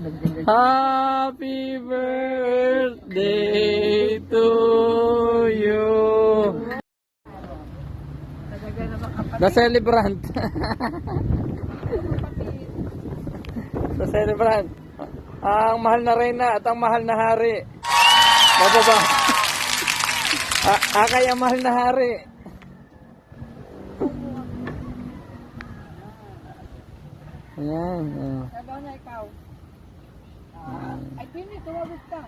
Happy birthday to you. The celebrant. The celebrant. Ang mahal na reyna at ang mahal na hari. Bababa. Akay ang mahal na hari. Ayan. Sabaw na ikaw. Ay, pini, tumabot ka.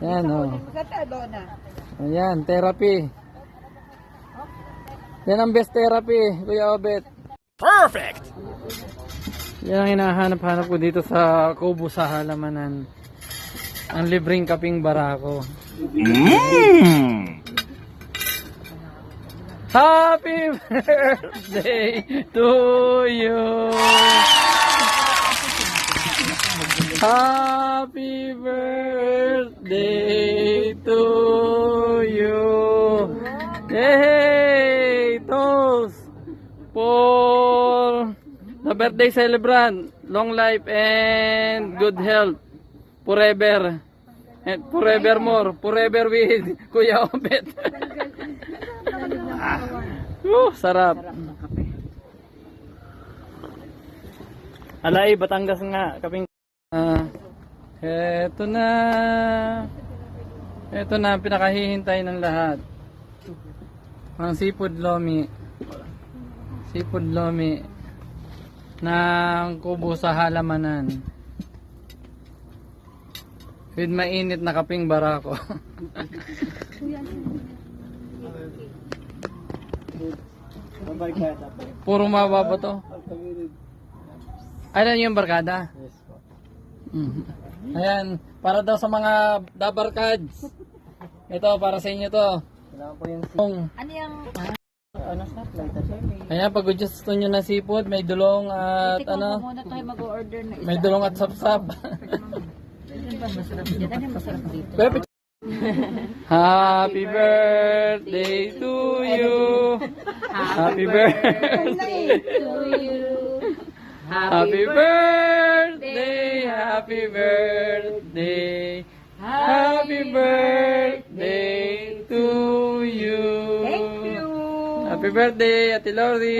Ayan, oh. Sabaw na. Ayan, therapy. Yan ang best therapy, Kuya Obet. Perfect! Yan ang hinahanap-hanap ko dito sa Kubo sa Halamanan. Ang libreng kaping barako. Happy birthday to you. Happy birthday to you. Hey, toast for the birthday celebrant. Long life and good health forever. And forevermore. Forever with Kuya Obet. Sarap. Alay, Batangas nga. Kaping eto na. Eto na, pinakahihintay ng lahat. Ang seafood lomi. Seafood lomi ng Kubo sa Halamanan. With mainit na kaping barako. Puro mababa to. Ayan yung barkada? Yes po. Ayan, para daw sa mga dabarkads. Ito, para sa inyo to. Ano yung... Ayan, pag gusto nyo na seafood, may dulong at ano? Muna tayo mag-order na isa. May dulong at sapsap. Masarap dyan. Ano yung masarap dito? Happy birthday to you. Happy birthday to you. Happy birthday, happy birthday, happy birthday to you. Thank you. Happy birthday, Ate Lori.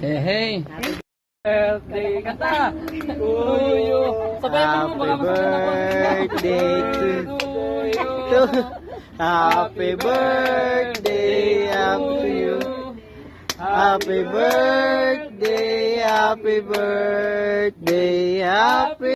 Hey, hey. Birthday kata to you. Sabayan mo, baka masakit ako. Birthday to you. Happy birthday to you. Happy birthday, happy birthday, happy